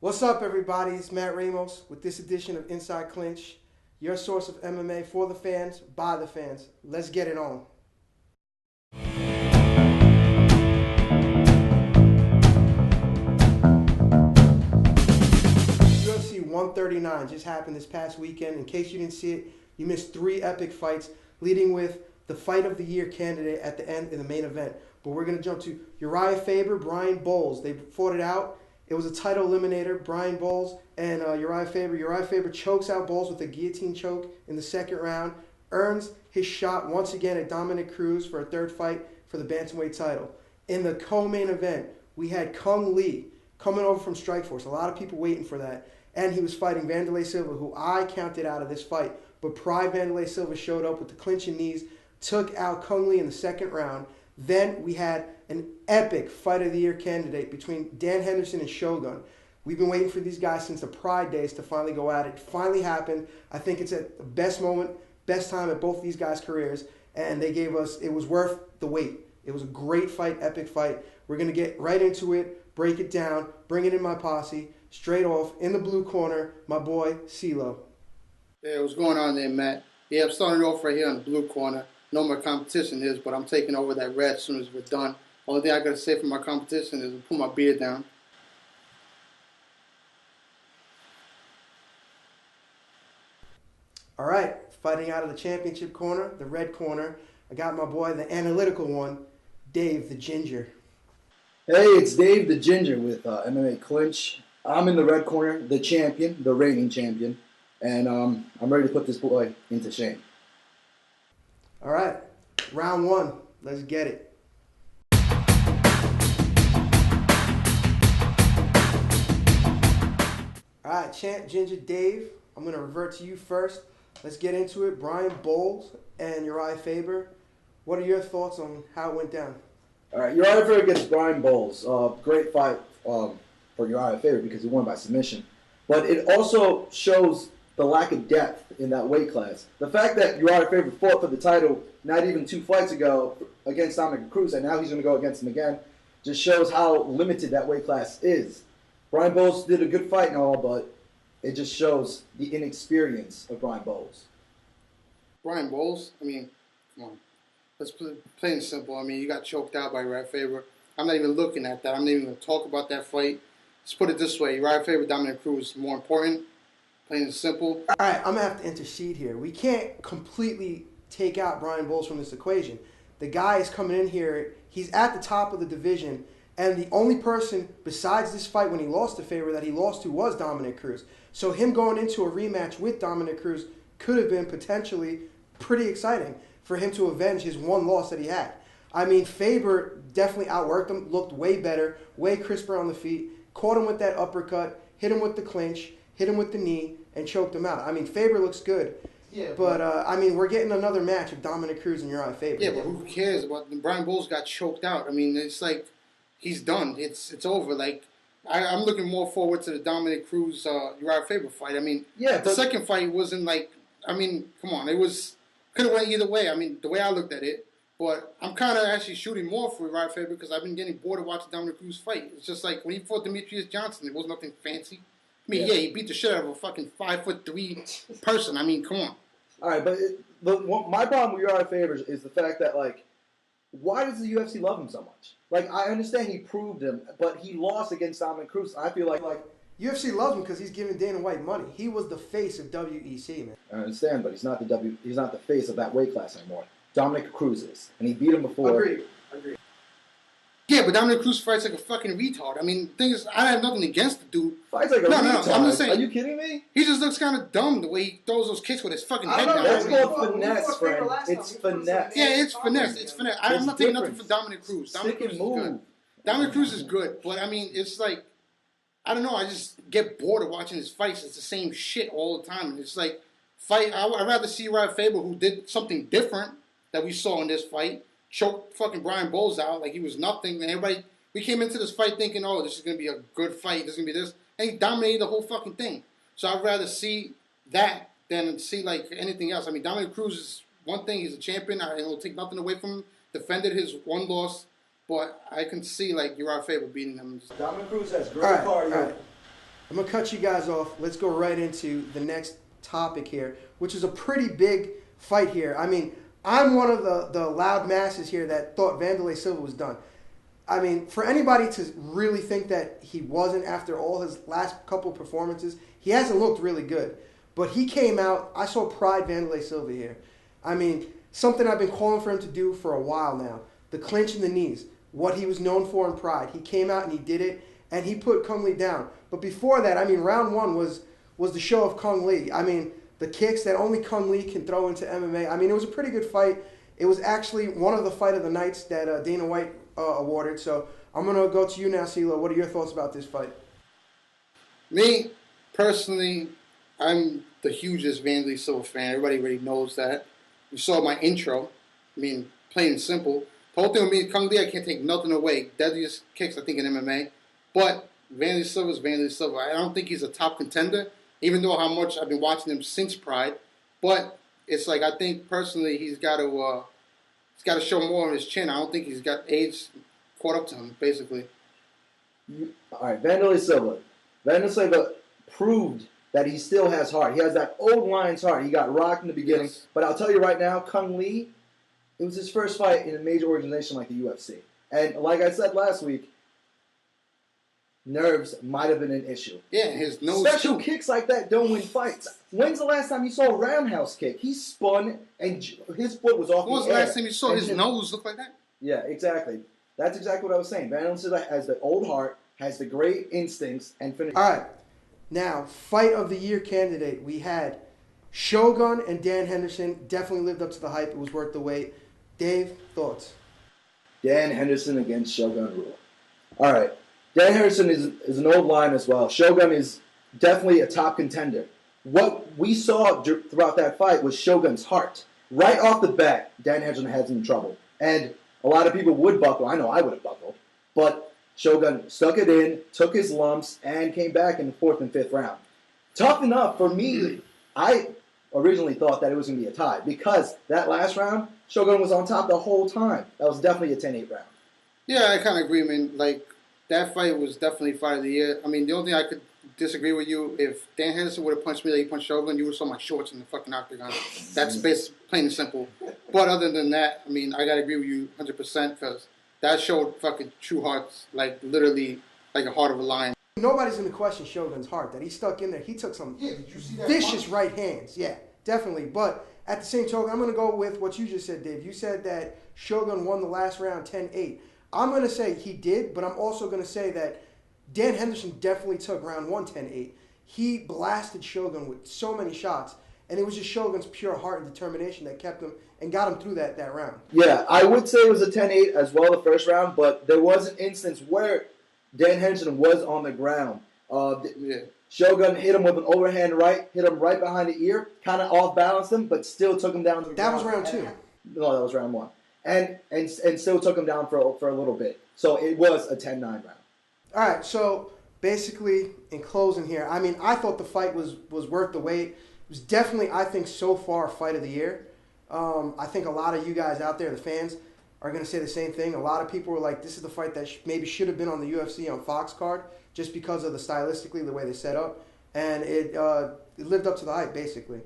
What's up, everybody? It's Matt Ramos with this edition of Inside Clinch, your source of MMA for the fans, by the fans. Let's get it on. UFC 139 just happened this past weekend. In case you didn't see it, you missed 3 epic fights, leading with the Fight of the Year candidate at the end in the main event. But we're going to jump to Uriah Faber, Brian Bowles. They fought it out. It was a title eliminator, Brian Bowles and Uriah Faber. Uriah Faber chokes out Bowles with a guillotine choke in the second round, earns his shot once again at Dominic Cruz for a third fight for the bantamweight title. In the co-main event, we had Kung Lee coming over from Strikeforce. A lot of people waiting for that. And he was fighting Wanderlei Silva, who I counted out of this fight. But Pride Wanderlei Silva showed up with the clinching knees, took out Kung Lee in the second round. Then we had an epic Fight of the Year candidate between Dan Henderson and Shogun. We've been waiting for these guys since the Pride days to finally go at it. It finally happened. I think it's at the best moment, best time at both these guys' careers. And they gave us, it was worth the wait. It was a great fight, epic fight. We're going to get right into it, break it down, bring it in my posse. Straight off, in the blue corner, my boy, CeeLo. Yeah, what's going on there, Matt? Yeah, I'm starting off right here in the blue corner. Know my competition is, but I'm taking over that red as soon as we're done. Only thing I got to say for my competition is put my beard down. All right, fighting out of the championship corner, the red corner, I got my boy, the analytical one, Dave the Ginger. Hey, it's Dave the Ginger with MMA Clinch. I'm in the red corner, the champion, the reigning champion, and I'm ready to put this boy into shame. All right, round 1. Let's get it. All right, champ Ginger Dave, I'm going to revert to you first. Let's get into it. Brian Bowles and Uriah Faber. What are your thoughts on how it went down? All right, Uriah Faber against Brian Bowles. Great fight for Uriah Faber because he won by submission. But it also shows the lack of depth in that weight class. The fact that Uriah Faber fought for the title not even 2 fights ago against Dominic Cruz, and now he's going to go against him again, just shows how limited that weight class is. Brian Bowles did a good fight and all, but it just shows the inexperience of Brian Bowles. Brian Bowles, I mean, come on. Let's put it plain and simple. I mean, you got choked out by Uriah Faber. I'm not even looking at that. I'm not even going to talk about that fight. Let's put it this way. Uriah Faber, Dominic Cruz is more important. Plain and simple. All right, I'm going to have to intercede here. We can't completely take out Brian Bowles from this equation. The guy is coming in here. He's at the top of the division, and the only person besides this fight when he lost to Faber that he lost to was Dominic Cruz. So him going into a rematch with Dominic Cruz could have been potentially pretty exciting for him to avenge his one loss that he had. I mean, Faber definitely outworked him, looked way better, way crisper on the feet, caught him with that uppercut, hit him with the clinch, hit him with the knee, and choked him out. I mean, Faber looks good. Yeah, but I mean, we're getting another match of Dominic Cruz and Uriah Faber. Yeah, but who cares about Brian Bowles got choked out? I mean, it's like he's done. It's over. Like I'm looking more forward to the Dominic Cruz Uriah Faber fight. I mean, yeah, the second fight wasn't like. I mean, come on, it was could have went either way. I mean, the way I looked at it, but I'm kind of actually shooting more for Uriah Faber because I've been getting bored of watching Dominic Cruz fight. It's just like when he fought Demetrius Johnson, it was nothing fancy. I mean, yeah, he beat the shit out of a fucking 5'3" person. I mean, come on. All right, but my problem with Uriah Faber is the fact that, like, why does the UFC love him so much? Like, I understand he proved him, but he lost against Dominic Cruz. I feel like UFC loves him because he's giving Dana White money. He was the face of WEC, man. I understand, but he's not the face of that weight class anymore. Dominic Cruz is, and he beat him before. Agreed. Yeah, but Dominic Cruz fights like a fucking retard. I mean, the thing is, I have nothing against the dude. Fights like a retard? No, I'm just saying. Are you kidding me? He just looks kind of dumb the way he throws those kicks with his fucking head down. That's called finesse, friend. It's finesse. Yeah, it's finesse. It's finesse. I'm not taking nothing for Dominic Cruz. Dominic Cruz is good. Dominic Cruz is good, but I mean, it's like, I don't know. I just get bored of watching his fights. It's the same shit all the time. And it's like, I'd rather see Uriah Faber, who did something different that we saw in this fight, choke fucking Brian Bowles out like he was nothing. And we came into this fight thinking, oh, this is going to be a good fight. This is going to be this. And he dominated the whole fucking thing. So I'd rather see that than see, like, anything else. I mean, Dominic Cruz is one thing. He's a champion. I will take nothing away from him. Defended his one loss. But I can see, like, Uriah Faber beating him. Dominic Cruz has great cardio. I'm going to cut you guys off. Let's go right into the next topic here, which is a pretty big fight here. I mean, I'm one of the loud masses here that thought Wanderlei Silva was done. I mean, for anybody to really think that he wasn't after all his last couple performances, he hasn't looked really good. But he came out, I saw Pride Wanderlei Silva here. I mean, something I've been calling for him to do for a while now. The clinch in the knees, what he was known for in Pride. He came out and he did it, and he put Kung Lee down. But before that, I mean, round one was the show of Kung Lee. I mean, the kicks that only Kung Lee can throw into MMA. I mean, it was a pretty good fight. It was actually one of the fight of the nights that Dana White awarded. So I'm going to go to you now, CeeLo. What are your thoughts about this fight? Me, personally, I'm the hugest Wanderlei Silva fan. Everybody already knows that. You saw my intro. I mean, plain and simple. The whole thing with me, Kung Lee, I can't take nothing away. Deadliest kicks, I think, in MMA. But Wanderlei Silva is Wanderlei Silva. I don't think he's a top contender, even though how much I've been watching him since Pride. But it's like, I think, personally, he's got to show more on his chin. I don't think he's got age caught up to him, basically. All right, Wanderlei Silva. Wanderlei Silva proved that he still has heart. He has that old lion's heart. He got rocked in the beginning. Yes. But I'll tell you right now, Kung Lee, it was his first fight in a major organization like the UFC. And like I said last week, nerves might have been an issue. Yeah, his nose. Special kicks like that don't win fights. When's the last time you saw a roundhouse kick? He spun and his foot was off the air. When was the last time you saw his nose look like that? Yeah, exactly. That's exactly what I was saying. Wanderlei Silva has the old heart, has the great instincts, and finish. All right. Now, fight of the year candidate. We had Shogun and Dan Henderson. Definitely lived up to the hype. It was worth the wait. Dave, thoughts? Dan Henderson against Shogun Rule. All right. Dan Henderson is an old line as well. Shogun is definitely a top contender. What we saw throughout that fight was Shogun's heart. Right off the bat, Dan Henderson had some trouble. And a lot of people would buckle. I know I would have buckled. But Shogun stuck it in, took his lumps, and came back in the 4th and 5th round. Tough enough for me. I originally thought that it was going to be a tie because that last round, Shogun was on top the whole time. That was definitely a 10-8 round. Yeah, I kind of agree, man. Like, that fight was definitely fight of the year. I mean, the only thing I could disagree with you, if Dan Henderson would have punched me like he punched Shogun, you would have saw my shorts in the fucking octagon. That's basically plain and simple. But other than that, I mean, I got to agree with you 100% because that showed fucking true hearts, like literally like a heart of a lion. Nobody's going to question Shogun's heart, that he stuck in there. He took some vicious right hands. Yeah, definitely. But at the same token, I'm going to go with what you just said, Dave. You said that Shogun won the last round 10-8. I'm going to say he did, but I'm also going to say that Dan Henderson definitely took round 1 10-8. He blasted Shogun with so many shots, and it was just Shogun's pure heart and determination that kept him and got him through that round. Yeah, I would say it was a 10-8 as well the first round, but there was an instance where Dan Henderson was on the ground. Shogun hit him with an overhand right, hit him right behind the ear, kind of off-balanced him, but still took him down to the ground. That was round 2. No, that was round 1. And still took him down for a little bit. So it was a 10-9 round. All right, so basically, in closing here, I mean, I thought the fight was worth the wait. It was definitely, I think, so far, fight of the year. I think a lot of you guys out there, the fans, are going to say the same thing. A lot of people were like, this is the fight that maybe should have been on the UFC on Fox card just because of stylistically, the way they set up. And it lived up to the hype, basically.